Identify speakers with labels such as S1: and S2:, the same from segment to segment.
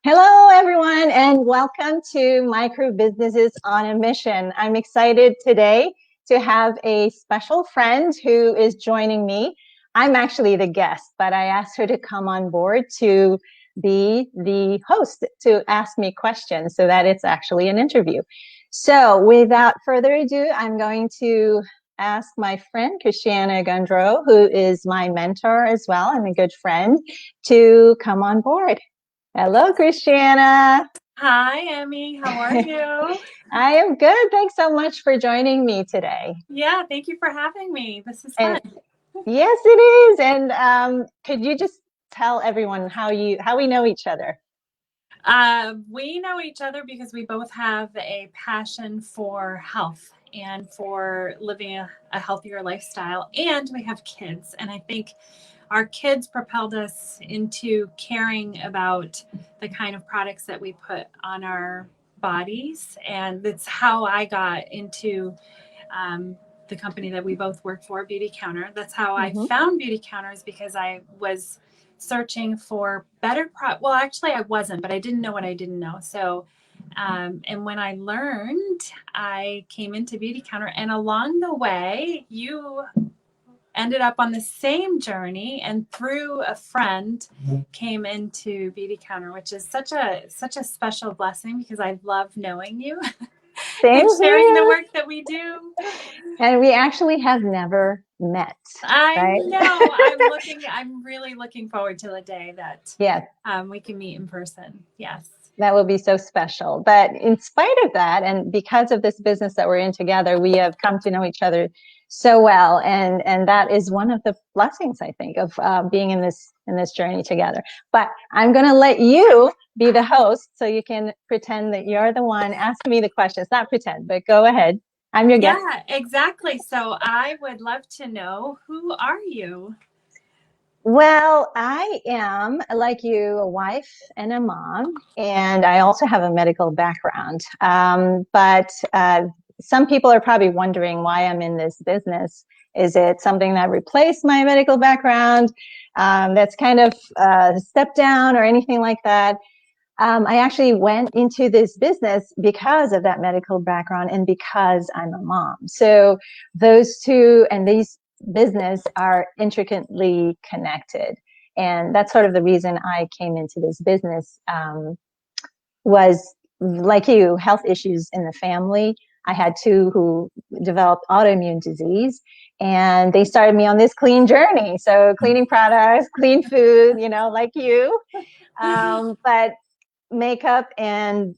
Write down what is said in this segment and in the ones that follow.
S1: Hello, everyone, and welcome to Microbusinesses on a Mission. I'm excited today to have a special friend who is joining me. I'm actually the guest, but I asked her to come on board to be the host to ask me questions so that it's actually an interview. So without further ado, I'm going to ask my friend, Christiana Gondreau, who is my mentor as well and a good friend, to come on board. Hello, Christiana.
S2: Hi, Emmy. How are you?
S1: I am good. Thanks so much for joining me today.
S2: Yeah, thank you for having me. This is
S1: And
S2: fun.
S1: yes, it is. And could you just tell everyone how we know each other?
S2: We know each other because we both have a passion for health and for living a healthier lifestyle, and we have kids. And I think our kids propelled us into caring about the kind of products that we put on our bodies. And that's how I got into the company that we both work for, Beautycounter. That's how I
S1: Mm-hmm.
S2: found Beautycounter, is because I was searching for better well, actually I wasn't, but I didn't know what I didn't know. So and when I learned, I came into Beautycounter, and along the way you ended up on the same journey, and through a friend came into Beautycounter, which is such a special blessing, because I love knowing you and
S1: Same
S2: sharing the
S1: here.
S2: work that we do.
S1: And we actually have never met,
S2: I
S1: right?
S2: know. I'm really looking forward to the day that
S1: Yes,
S2: we can meet in person. Yes.
S1: that will be so special. But in spite of that, and because of this business that we're in together, we have come to know each other so well, and that is one of the blessings, I think, of being in this journey together. But I'm going to let you be the host, so you can pretend that you're the one asking me the questions. Not pretend, but go ahead. I'm your guest.
S2: Yeah, exactly. So I would love to know, who are you?
S1: Well, I am, like you, a wife and a mom, and I also have a medical background. But some people are probably wondering why I'm in this business. Is it something that replaced my medical background? That's kind of a step down or anything like that? I actually went into this business because of that medical background and because I'm a mom. So those two and these business are intricately connected. And that's sort of the reason I came into this business, was like you, health issues in the family. I had two who developed autoimmune disease, and they started me on this clean journey. So cleaning products, clean food, like you. But makeup and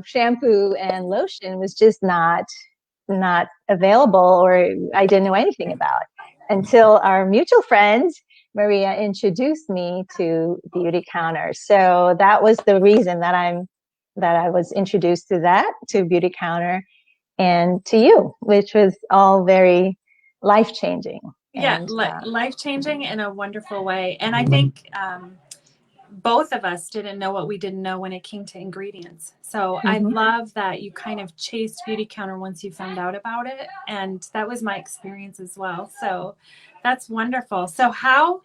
S1: shampoo and lotion was just not available, or I didn't know anything about until our mutual friend Maria introduced me to Beautycounter. So that was the reason that I was introduced to Beautycounter and to you, which was all very life-changing.
S2: Yeah,
S1: And
S2: life changing in a wonderful way. And I think both of us didn't know what we didn't know when it came to ingredients. So I
S1: mhm.
S2: love that you kind of chased Beautycounter once you found out about it. And that was my experience as well. So that's wonderful. So how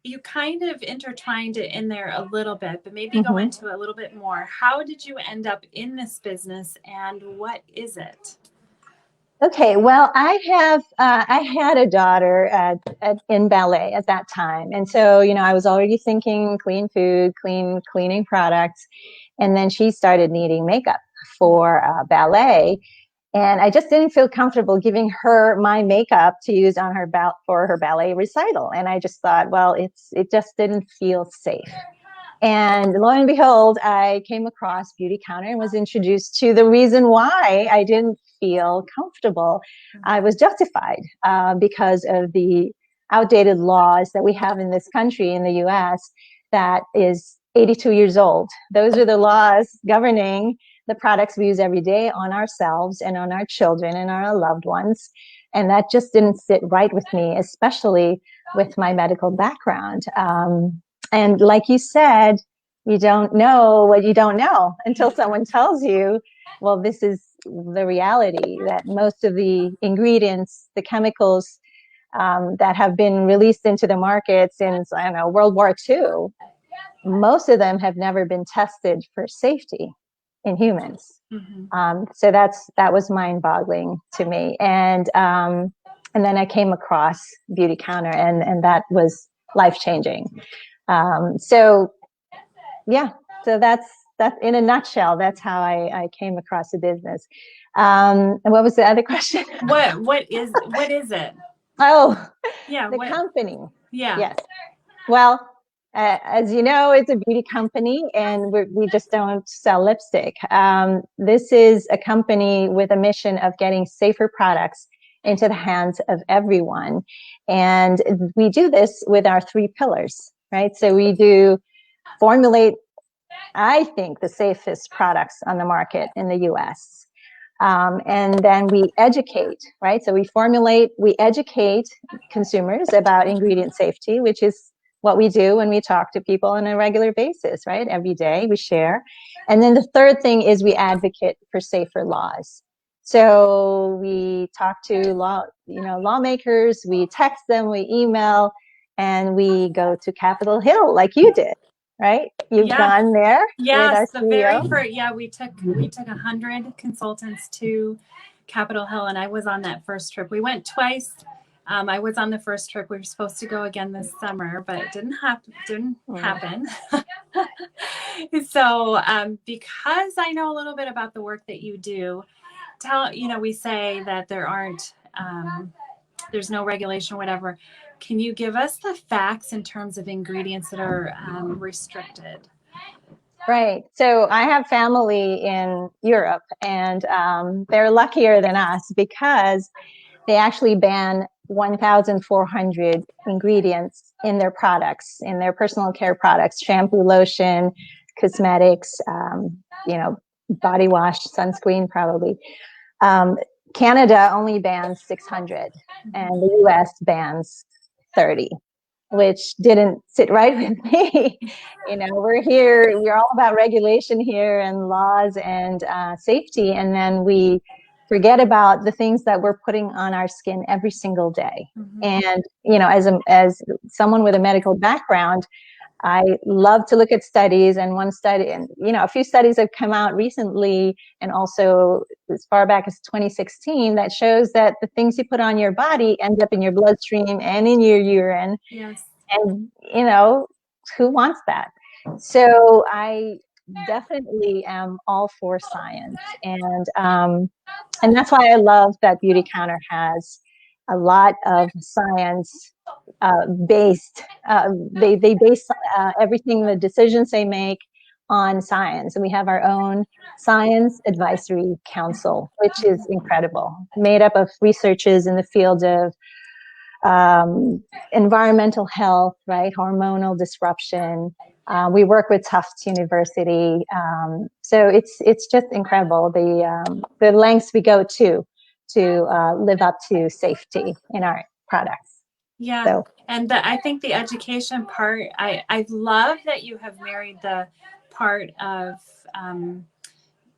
S2: you kind of intertwined it in there a little bit, but maybe go
S1: Mhm.
S2: into a little bit more. How did you end up in this business, and what is it?
S1: Okay, well, I had a daughter in ballet at that time, and so I was already thinking clean food, cleaning products, and then she started needing makeup for ballet, and I just didn't feel comfortable giving her my makeup to use on for her ballet recital, and I just thought, well, it just didn't feel safe. And lo and behold, I came across Beautycounter and was introduced to the reason why I didn't feel comfortable. I was justified because of the outdated laws that we have in this country, in the US, that is 82 years old. Those are the laws governing the products we use every day on ourselves and on our children and our loved ones. And that just didn't sit right with me, especially with my medical background. And like you said, you don't know what you don't know until someone tells you, well, this is the reality, that most of the ingredients, the chemicals that have been released into the market since, I don't know, World War II, most of them have never been tested for safety in humans. So that was mind-boggling to me. And then I came across Beautycounter, and that was life-changing. So that's in a nutshell. That's how I came across the business. And what was the other question?
S2: What is it?
S1: Oh,
S2: yeah,
S1: the company.
S2: Yeah.
S1: Yes. Well, as you know, it's a beauty company, and we just don't sell lipstick. This is a company with a mission of getting safer products into the hands of everyone. And we do this with our 3 pillars, right? So we do formulate, I think, the safest products on the market in the US. And then we educate, right? So we educate consumers about ingredient safety, which is what we do when we talk to people on a regular basis, right? Every day we share. And then the third thing is we advocate for safer laws. So we talk to lawmakers, we text them, we email, and we go to Capitol Hill like you did, right? You've gone there with our CEO.
S2: We took 100 consultants to Capitol Hill, and I was on that first trip. We went twice. I was on the first trip. We were supposed to go again this summer, but it didn't happen. So because I know a little bit about the work that you do, we say that there's no regulation or whatever. Can you give us the facts in terms of ingredients that are restricted?
S1: Right. So I have family in Europe, and they're luckier than us because they actually ban 1,400 ingredients in their products, in their personal care products, shampoo, lotion, cosmetics, body wash, sunscreen, probably. Canada only bans 600, and the US bans 30, which didn't sit right with me. We're all about regulation here and laws and safety, and then we forget about the things that we're putting on our skin every single day. And as someone with a medical background, I love to look at studies, and one study, and a few studies have come out recently, and also as far back as 2016, that shows that the things you put on your body end up in your bloodstream and in your urine.
S2: Yes.
S1: And who wants that? So I definitely am all for science, and that's why I love that Beautycounter has a lot of science based. They base everything, the decisions they make, on science, and we have our own science advisory council, which is incredible, made up of researchers in the field of environmental health, right? Hormonal disruption. We work with Tufts University, so it's just incredible the lengths we go to live up to safety in our products.
S2: Yeah, so. And I think the education part, I love that you have married the part of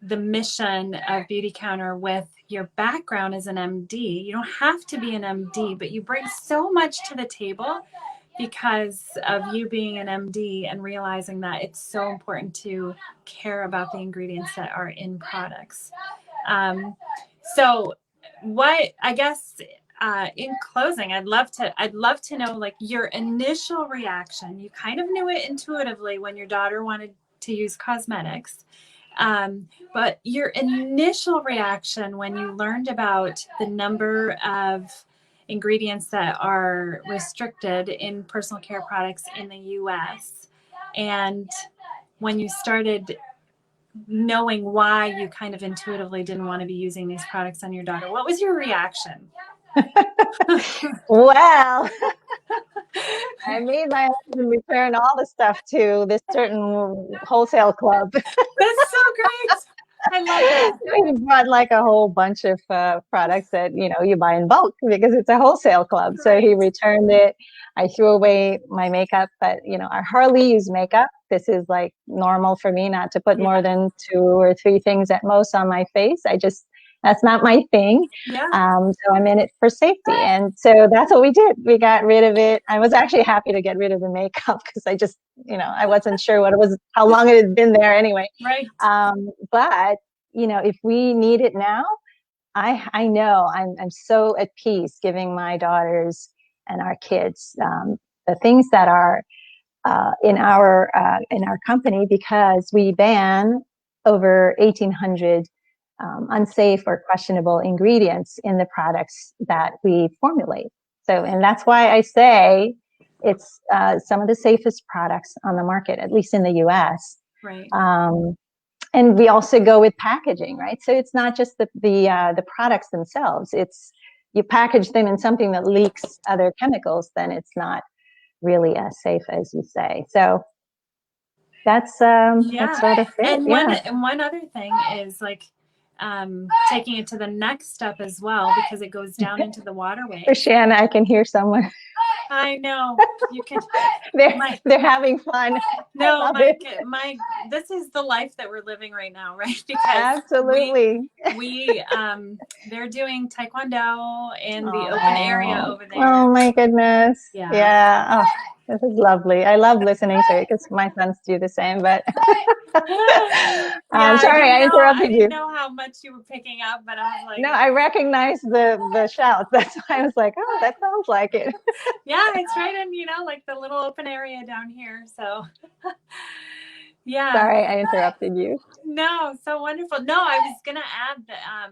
S2: the mission of Beautycounter with your background as an MD. You don't have to be an MD, but you bring so much to the table because of you being an MD and realizing that it's so important to care about the ingredients that are in products. So what, I guess, in closing, I'd love to know, like, your initial reaction. You kind of knew it intuitively when your daughter wanted to use cosmetics. But your initial reaction when you learned about the number of ingredients that are restricted in personal care products in the US, and when you started knowing why you kind of intuitively didn't want to be using these products on your daughter, what was your reaction?
S1: Well, I made my husband return all the stuff to this certain wholesale club.
S2: That's so great. I love that.
S1: He brought like a whole bunch of products that you buy in bulk because it's a wholesale club. Right. So he returned it. I threw away my makeup, but I hardly use makeup. This is like normal for me not to put more than 2 or 3 things at most on my face. I just That's not my thing.
S2: Yeah.
S1: So I'm in it for safety. And so that's what we did. We got rid of it. I was actually happy to get rid of the makeup because I just, I wasn't sure what it was, how long it had been there anyway.
S2: Right.
S1: But, if we need it now, I know I'm so at peace giving my daughters and our kids the things that are in our company, because we ban over 1,800 unsafe or questionable ingredients in the products that we formulate. So, and that's why I say it's some of the safest products on the market, at least in the U.S.
S2: Right.
S1: And we also go with packaging, right? So it's not just the products themselves. It's you package them in something that leaks other chemicals, then it's not really as safe as you say. So that's sort of it.
S2: And one other thing is like taking it to the next step as well, because it goes down into the waterway.
S1: Christiana, I can hear someone.
S2: I know you can.
S1: They're having fun.
S2: No, this is the life that we're living right now, right? Because
S1: absolutely,
S2: we they're doing taekwondo in the open area over there.
S1: Oh my goodness! Yeah. Oh, this is lovely. I love listening to it because my sons do the same. But sorry, I interrupted you.
S2: I didn't know how much you were picking up, but I was like,
S1: no, I recognize the shouts. That's why I was like, oh, that sounds like it.
S2: Yeah, it's right in like the little open area down here. So yeah.
S1: Sorry, I interrupted you.
S2: No, so wonderful. No, I was gonna add that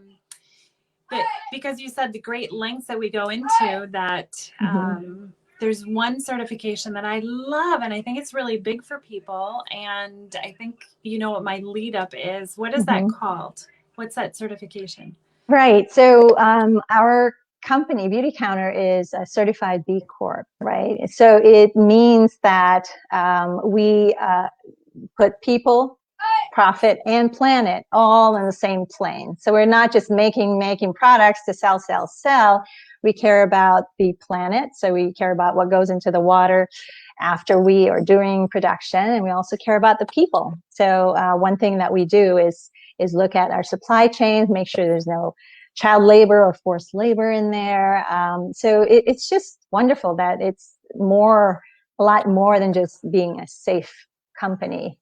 S2: because you said the great lengths that we go into, that there's one certification that I love, and I think it's really big for people. And I think what my lead up is. What is that called? What's that certification?
S1: Right. So our company, Beautycounter, is a certified B Corp, right? So it means that we put people, profit, and planet all in the same plane. So we're not just making products to sell. We care about the planet. So we care about what goes into the water after we are doing production. And we also care about the people. So one thing that we do is look at our supply chains, make sure there's no child labor or forced labor in there. So it's just wonderful that it's a lot more than just being a safe company.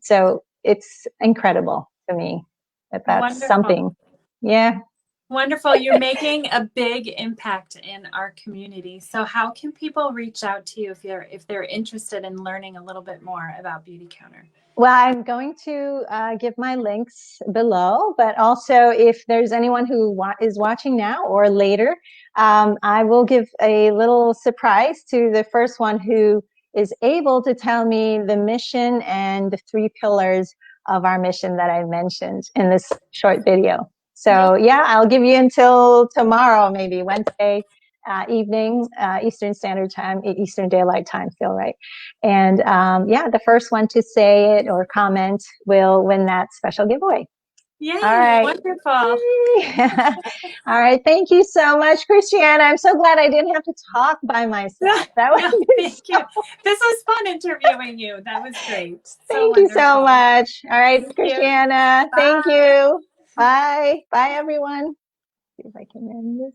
S1: So it's incredible to me that's wonderful. Something. Yeah.
S2: Wonderful. You're making a big impact in our community. So how can people reach out to you if they're interested in learning a little bit more about Beautycounter?
S1: Well, I'm going to give my links below, but also if there's anyone who is watching now or later, I will give a little surprise to the first one who is able to tell me the mission and the 3 pillars of our mission that I mentioned in this short video. So yeah, I'll give you until tomorrow, maybe Wednesday evening, Eastern Standard Time, Eastern Daylight Time, feel right. And the first one to say it or comment will win that special giveaway.
S2: Yay, all right. Wonderful.
S1: All right. Thank you so much, Christiana. I'm so glad I didn't have to talk by myself. Thank
S2: you. This was fun interviewing you. That was great.
S1: Thank you so much. All right, Christiana. Thank you. Bye. Bye, everyone. See if I can end this.